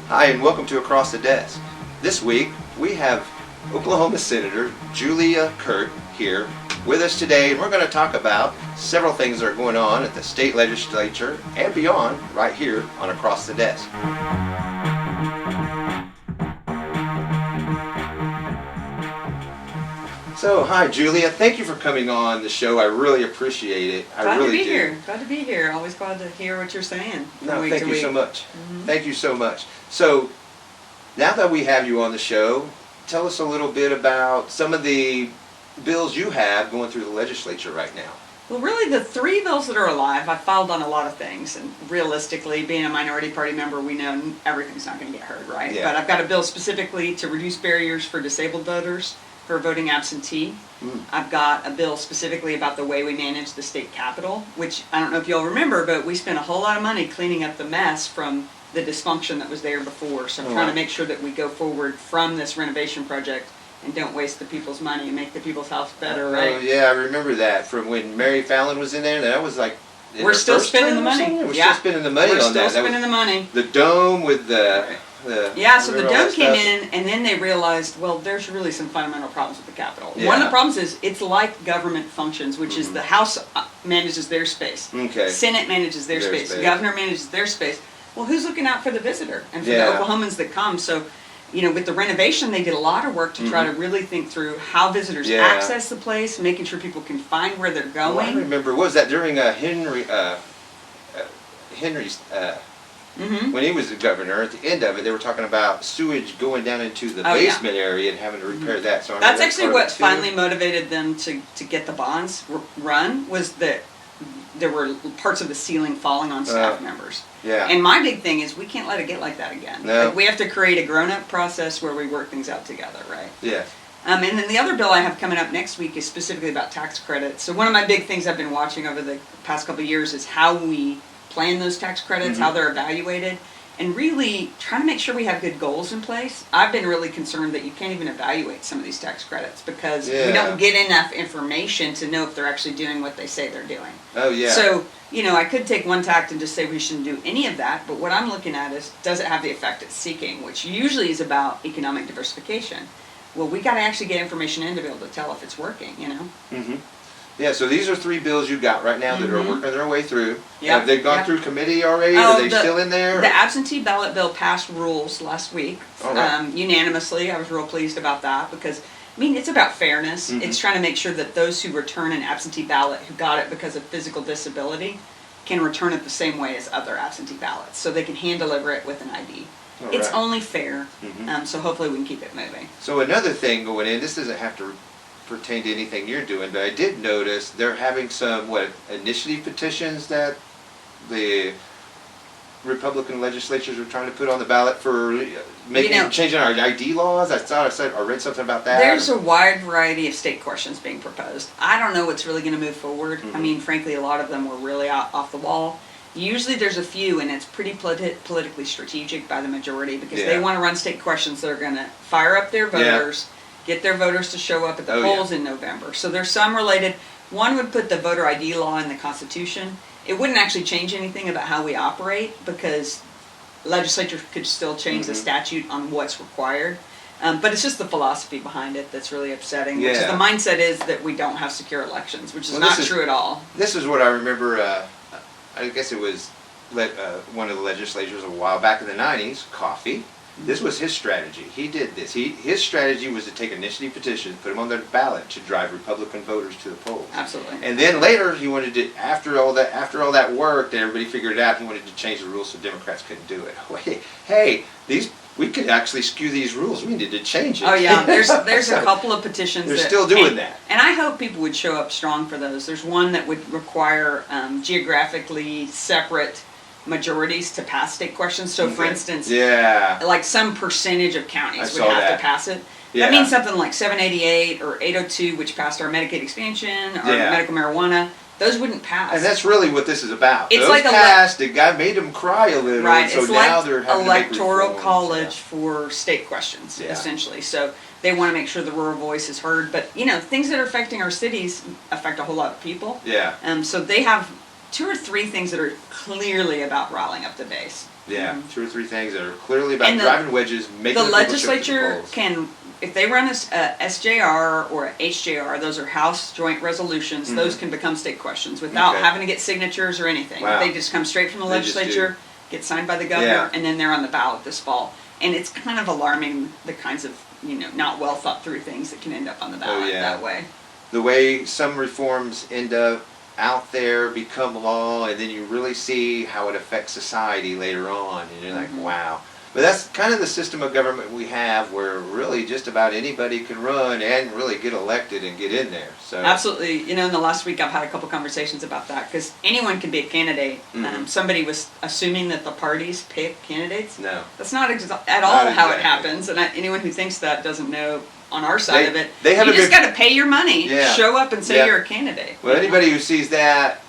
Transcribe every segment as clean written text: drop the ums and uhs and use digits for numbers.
Hi, and welcome to Across the Desk. This week, we have Oklahoma Senator Julia Kirt here with us today, and we're going to talk about several things that are going on at the state legislature and beyond right here on Across the Desk. So, hi Julia, thank you for coming on the show. I really appreciate it. Glad to be here. Glad to be here. Always glad to hear what you're saying. No, thank you so much. Thank you so much. So, now that we have you on the show, tell us a little bit about some of the bills you have going through the legislature right now. Well, really, the three bills that are alive, I've filed on a lot of things, and realistically, being a minority party member, we know everything's not going to get heard, right? Yeah. But I've got a bill specifically to reduce barriers for disabled voters who are voting absentee. I've got a bill specifically about the way we manage the state capitol, which I don't know if you all remember, but we spent a whole lot of money cleaning up the mess from the dysfunction that was there before. So I'm trying to make sure that we go forward from this renovation project and don't waste the people's money and make the people's house better, right? Oh yeah, I remember that from when Mary Fallon was in there. That was like we're still spending the money. We're still spending the money on that. We're still spending the money. The dome with the so the dome came in, and then they realized, well, there's really some fundamental problems with the Capitol. Yeah. One of the problems is it's like government functions, which is the House manages their space, Senate manages their space, Governor manages their space. Well, who's looking out for the visitor and for the Oklahomans that come? So, you know, with the renovation, they did a lot of work to try to really think through how visitors access the place, making sure people can find where they're going. Well, I remember, what was that during Henry's when he was the governor? At the end of it, they were talking about sewage going down into the basement area and having to repair that. So that's actually what finally motivated them to get the bonds run, was that there were parts of the ceiling falling on staff members. Yeah. And my big thing is we can't let it get like that again. No. Like, we have to create a grown-up process where we work things out together, right? Yeah. And then the other bill I have coming up next week is specifically about tax credits. So one of my big things I've been watching over the past couple of years is how we plan those tax credits, how they're evaluated, and really trying to make sure we have good goals in place. I've been really concerned that you can't even evaluate some of these tax credits because we don't get enough information to know if they're actually doing what they say they're doing. Oh, yeah. So, you know, I could take one tact and just say we shouldn't do any of that, but what I'm looking at is, does it have the effect it's seeking, which usually is about economic diversification. Well, we got to actually get information in to be able to tell if it's working, you know? Yeah, so these are three bills you got right now that are working their way through. Yep. Have they gone through committee already? Are they still in there? The absentee ballot bill passed rules last week unanimously. I was real pleased about that because, I mean, it's about fairness. It's trying to make sure that those who return an absentee ballot who got it because of physical disability can return it the same way as other absentee ballots, so they can hand deliver it with an ID. It's only fair, so hopefully we can keep it moving. So another thing going in, this doesn't have to pertain to anything you're doing, but I did notice they're having some initiative petitions that the Republican legislatures are trying to put on the ballot for changing our ID laws. I read something about that. There's a wide variety of state questions being proposed. I don't know what's really going to move forward. I mean, frankly, a lot of them were really off the wall. Usually there's a few, and it's pretty politically strategic by the majority because they want to run state questions that are going to fire up their voters, get their voters to show up at the polls in November. So there's some related. One would put the voter ID law in the Constitution. It wouldn't actually change anything about how we operate because legislature could still change the statute on what's required. But it's just the philosophy behind it that's really upsetting. Which is the mindset is that we don't have secure elections, which is not true at all. This is what I remember. I guess it was one of the legislators a while back in the 90s, Coffee. This was his strategy. He did this. His strategy was to take initiative petitions, put them on the ballot to drive Republican voters to the polls. Absolutely. And then later he wanted to, after all that work, and everybody figured it out, he wanted to change the rules so Democrats couldn't do it. Hey, we could actually skew these rules. We needed to change it. Oh yeah, there's a couple of petitions. They're still doing that. And I hope people would show up strong for those. There's one that would require geographically separate majorities to pass state questions. So for instance, like some percentage of counties would have to pass it. That means something like 788 or 802, which passed our Medicaid expansion or medical marijuana. Those wouldn't pass. And that's really what this is about. It's those like passed. The guy made them cry a little. Right. So it's now like they're having electoral to make college for state questions, essentially. So they want to make sure the rural voice is heard. But, you know, things that are affecting our cities affect a whole lot of people. Yeah. So they have 2 or 3 things that are clearly about riling up the base. Yeah, Mhm. 2 or 3 things that are clearly about And driving wedges, making the people show up to the legislature polls. can, if they run a SJR or a HJR, those are House Joint Resolutions, those can become state questions without Okay. having to get signatures or anything. Wow. They just come straight from the They just legislature, get signed by the governor, Yeah. and then they're on the ballot this fall. And it's kind of alarming the kinds of, not well thought through things that can end up on the ballot yeah. that way. The way some reforms end up out there, become law, and then you really see how it affects society later on, and you're like, wow. But that's kind of the system of government we have, where really just about anybody can run and really get elected and get in there. So Absolutely. In the last week I've had a couple conversations about that, because anyone can be a candidate. Somebody was assuming that the parties pick candidates. No. That's not at all Not how it exactly. happens, and anyone who thinks that doesn't know on our side of it. they You haven't just been- got to pay your money, Yeah. show up and say Yep. you're a candidate. Well, anybody who says that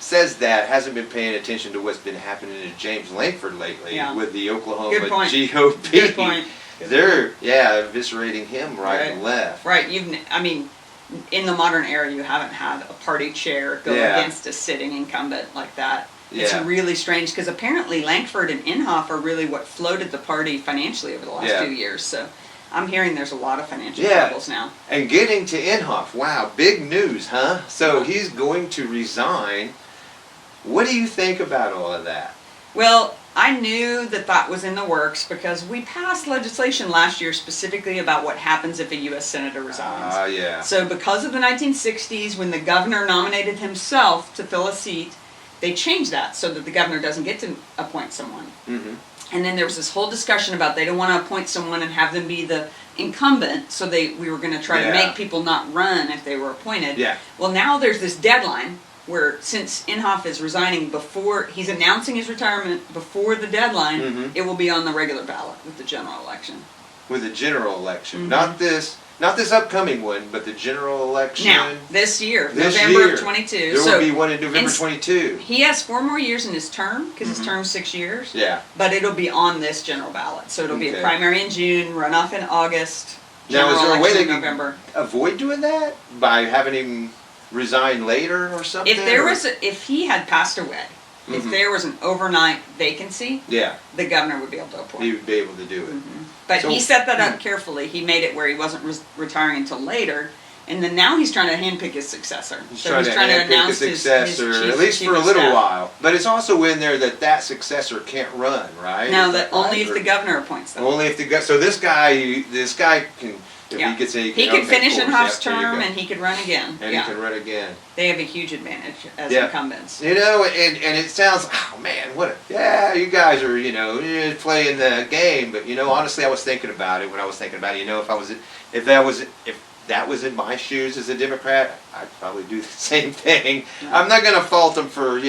hasn't been paying attention to what's been happening to James Langford lately Yeah. with the Oklahoma Good point. GOP. Good point. Good They're eviscerating him right and left. Right. In the modern era, you haven't had a party chair go Yeah. against a sitting incumbent like that. It's Yeah. really strange, because apparently Langford and Inhofe are really what floated the party financially over the last Yeah. few years. So I'm hearing there's a lot of financial Yeah. troubles now. And getting to Inhofe, wow, big news, huh? So he's going to resign. What do you think about all of that? Well, I knew that was in the works, because we passed legislation last year specifically about what happens if a U.S. Senator resigns. Yeah. So because of the 1960s, when the governor nominated himself to fill a seat, they changed that so that the governor doesn't get to appoint someone. Mm-hmm. And then there was this whole discussion about they don't want to appoint someone and have them be the incumbent, so we were going to try to make people not run if they were appointed. Yeah. Well, now there's this deadline where, since Inhofe is resigning he's announcing his retirement before the deadline, it will be on the regular ballot with the general election. With the general election, not this upcoming one, but the general election. Now, this year, This November year. of 22. There so will be one in November 22. he has 4 more years in his term, because his term's 6 years. Yeah. But it'll be on this general ballot. So it'll be a Okay. primary in June, runoff in August, Now, general is there a way election they in can November. avoid doing that by having him resign later or something? If he had passed away, if there was an overnight vacancy, the governor would be able to appoint. he would be able to do it. But So- he set that up carefully. He made it where he wasn't retiring until later, and then now he's trying to handpick his successor. He's So trying to announce his successor, his at least chief for a of little staff. while. But it's also in there that successor can't run, right? No, Is that right? only if the governor appoints them. Only if so this guy can, if Yeah. he gets a... He could finish in Inhofe's term, and he could run again. And yeah. he can run again. They have a huge advantage as Yeah. incumbents. And it sounds, oh man, you guys are, you're playing the game, but honestly, I was thinking about it when I was thinking about it, if that was in my shoes as a Democrat, I'd probably do the same thing. Yeah. I'm not going to fault them for,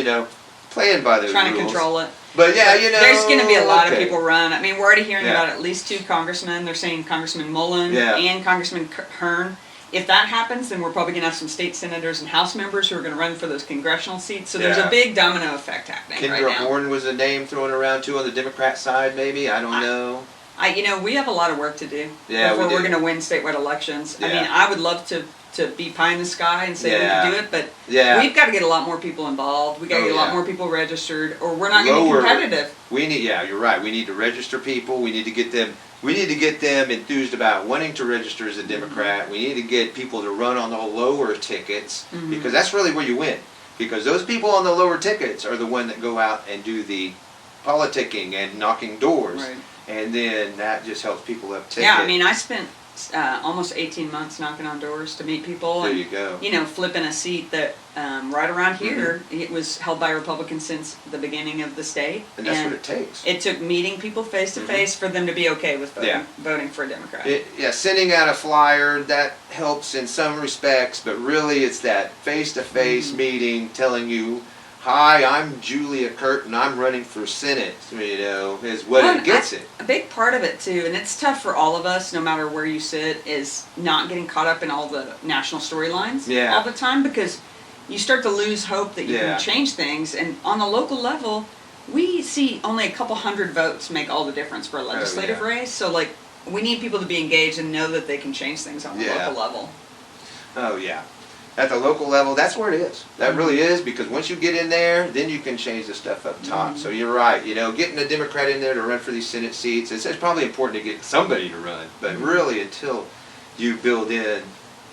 playing by those Trying rules. to control it. But yeah, there's going to be a lot of okay. people run. I mean, we're already hearing Yeah. about at least 2 congressmen. They're saying Congressman Mullen Yeah. and Congressman Hearn. If that happens, then we're probably going to have some state senators and House members who are going to run for those congressional seats. So there's Yeah. a big domino effect happening right Kendra now. Horn was a name thrown around too on the Democrat side, maybe. I don't know. We have a lot of work to do Yeah, before we we're do. going to win statewide elections. I Yeah. mean, I would love to be pie in the sky and say we Yeah. can do it, but Yeah. we've got to get a lot more people involved. We got to Oh, get a lot yeah. more people registered, or we're not going to be competitive. You're right. We need to register people. We need to get them enthused about wanting to register as a Democrat. We need to get people to run on the lower tickets, because that's really where you win. Because those people on the lower tickets are the one that go out and do the politicking and knocking doors. Right. And then that just helps people up ticket. Yeah, I mean, I spent almost 18 months knocking on doors to meet people. There and, you go. Flipping a seat that right around here, it was held by Republicans since the beginning of the state. And that's what it takes. It took meeting people face to face for them to be okay with voting for a Democrat. Sending out a flyer, that helps in some respects, but really it's that face-to-face meeting telling you, hi, I'm Julia Kirt and I'm running for Senate, is what it gets it. A big part of it too, and it's tough for all of us, no matter where you sit, is not getting caught up in all the national storylines all the time, because you start to lose hope that you can change things. And on the local level, we see only a couple hundred votes make all the difference for a legislative race. So we need people to be engaged and know that they can change things on the local level. Oh yeah. at the local level, that's where it is. That really is, because once you get in there, then you can change the stuff up top. So you're right, getting a Democrat in there to run for these Senate seats, it's probably important to get somebody to run, but really until you build in,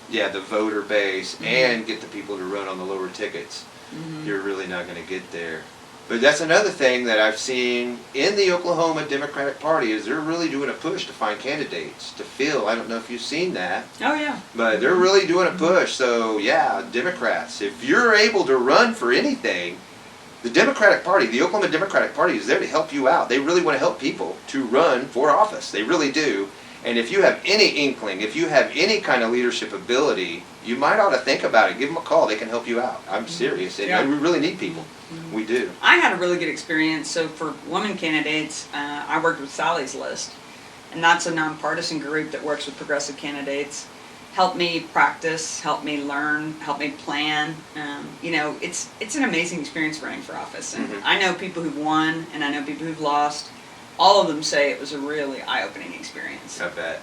the voter base and get the people to run on the lower tickets, you're really not going to get there. But that's another thing that I've seen in the Oklahoma Democratic Party is they're really doing a push to find candidates to fill. I don't know if you've seen that. Oh, yeah. But they're really doing a push. So, Democrats, if you're able to run for anything, the Democratic Party, the Oklahoma Democratic Party is there to help you out. They really want to help people to run for office. They really do. And if you have any inkling, if you have any kind of leadership ability, you might ought to think about it. Give them a call. They can help you out. I'm serious. And we really need people. We do. I had a really good experience. So for women candidates, I worked with Sally's List, and that's a nonpartisan group that works with progressive candidates. Help me practice, help me learn, help me plan. It's an amazing experience running for office. And I know people who've won, and I know people who've lost. All of them say it was a really eye-opening experience. I bet.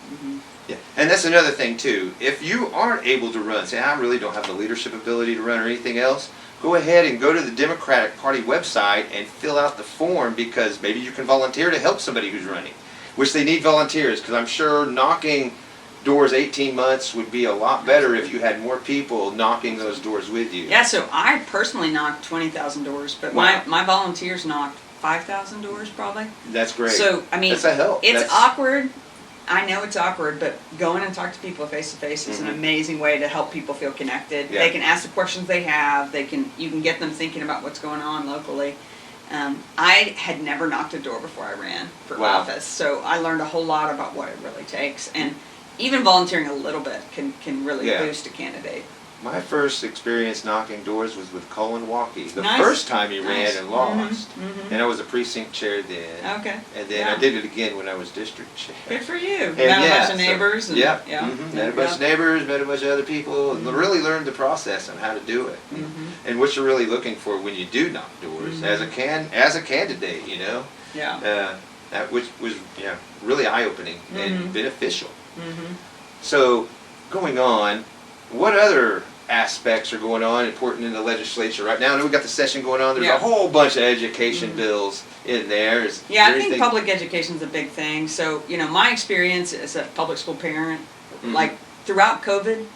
Yeah, and that's another thing too. If you aren't able to run, say I really don't have the leadership ability to run or anything else, go ahead and go to the Democratic Party website and fill out the form, because maybe you can volunteer to help somebody who's running, which they need volunteers, because I'm sure knocking doors 18 months would be a lot better if you had more people knocking those doors with you. Yeah, so I personally knocked 20,000 doors, but my volunteers knocked 5,000 doors probably. That's great. So, I mean, that's a help. It's awkward. I know it's awkward, but going and talk to people face to face is an amazing way to help people feel connected. Yeah. They can ask the questions they have. You can get them thinking about what's going on locally. I had never knocked a door before I ran for office, so I learned a whole lot about what it really takes. And even volunteering a little bit can really boost a candidate. My first experience knocking doors was with Colin Walkie. The Nice. first time he ran and lost. Mhm. And I was a precinct chair then. Okay. And then I did it again when I was district chair. Good for you. And Met a bunch of neighbors. And, Met a bunch of neighbors, met a bunch of other people, and really learned the process on how to do it. And what you're really looking for when you do knock doors as a candidate, that which was really eye-opening and beneficial. So going on, what other aspects are going on important in the legislature right now? I know we've got the session going on. There's a whole bunch of education bills in there. I think public education is a big thing. So, my experience as a public school parent, like throughout COVID,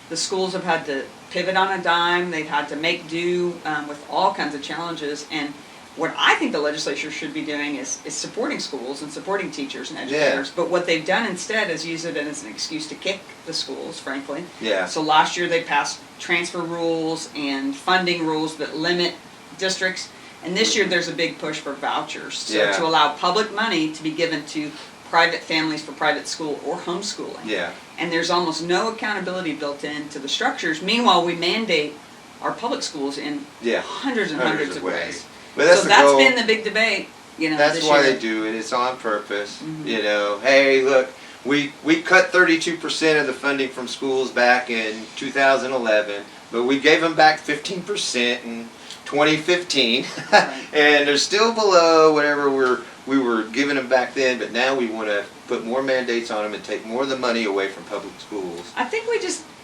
the schools have had to pivot on a dime. They've had to make do with all kinds of challenges. And what I think the legislature should be doing is supporting schools and supporting teachers and educators. Yeah. But what they've done instead is use it as an excuse to kick the schools, frankly. Yeah. So last year they passed transfer rules and funding rules that limit districts. And this year there's a big push for vouchers. To allow public money to be given to private families for private school or homeschooling. Yeah. And there's almost no accountability built into the structures. Meanwhile, we mandate our public schools in hundreds and hundreds of ways. But that's that's been the big debate, That's this why year. they do it. It's on purpose. Hey, look, we cut 32% of the funding from schools back in 2011, but we gave them back 15% in 2015, and they're still below whatever we were giving them back then. But now we want to put more mandates on them and take more of the money away from public schools. I think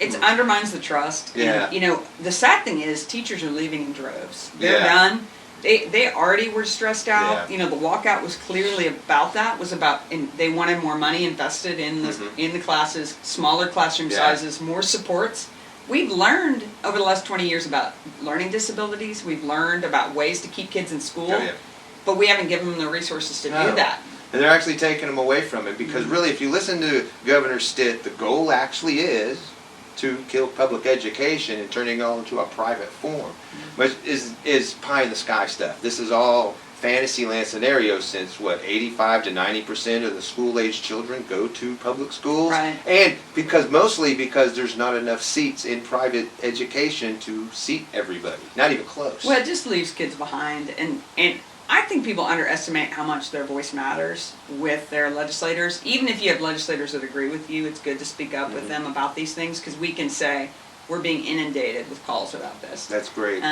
it undermines the trust. Yeah. And, the sad thing is teachers are leaving in droves. They're done. They already were stressed out. Yeah. The walkout was clearly about that. And they wanted more money invested in the classes, smaller classroom sizes, more supports. We've learned over the last 20 years about learning disabilities. We've learned about ways to keep kids in school, but we haven't given them the resources to do that. And they're actually taking them away from it, because really, if you listen to Governor Stitt, the goal actually is to kill public education and turning it all into a private form, which is pie in the sky stuff. This is all fantasyland scenarios, since 85 to 90% of the school-age children go to public schools, and mostly because there's not enough seats in private education to seat everybody, not even close. Well, it just leaves kids behind, and I think people underestimate how much their voice matters with their legislators. Even if you have legislators that agree with you, it's good to speak up with them about these things, because we can say we're being inundated with calls about this. That's great.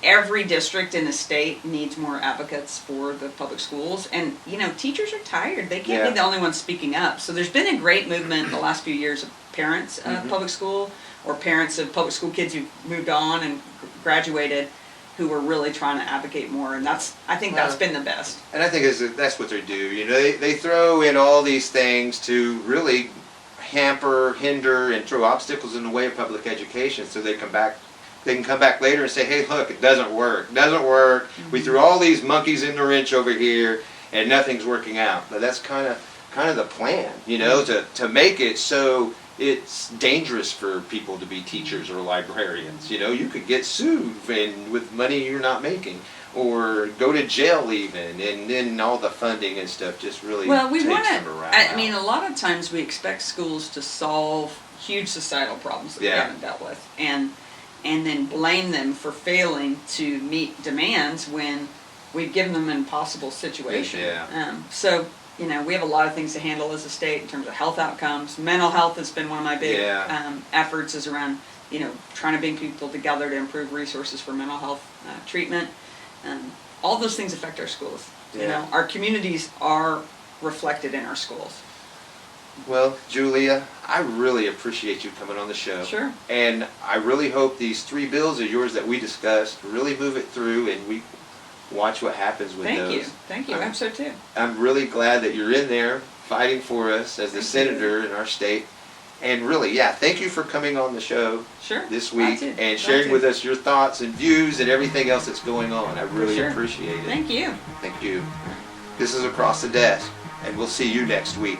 Every district in the state needs more advocates for the public schools, and teachers are tired. They can't be the only ones speaking up. So there's been a great movement the last few years of parents of Mhm. public school or parents of public school kids who moved on and graduated, who were really trying to advocate more, and I think that's been the best. And I think that's what they do. You know, they throw in all these things to really hinder, and throw obstacles in the way of public education, so they can come back later and say, hey, look, it doesn't work. It doesn't work. We threw all these monkeys in the wrench over here, and nothing's working out. But that's kind of the plan, you know, to make it so it's dangerous for people to be teachers or librarians. You know, you could get sued and with money you're not making, or go to jail even, and then all the funding and stuff just really takes them around. I mean, a lot of times we expect schools to solve huge societal problems that we haven't dealt with, and then blame them for failing to meet demands when we've given them an impossible situation. So, you know, we have a lot of things to handle as a state in terms of health outcomes. Mental health has been one of my big efforts, is around, you know, trying to bring people together to improve resources for mental health treatment. All those things affect our schools. You know, our communities are reflected in our schools. Well, Julia, I really appreciate you coming on the show. Sure. And I really hope these 3 bills of yours that we discussed really move it through, and we watch what happens with those. Thank you. I hope so too. I'm really glad that you're in there fighting for us as the senator in our state. And really, thank you for coming on the show this week and sharing with us your thoughts and views and everything else that's going on. I really appreciate it. Thank you. Thank you. This is Across the Desk, and we'll see you next week.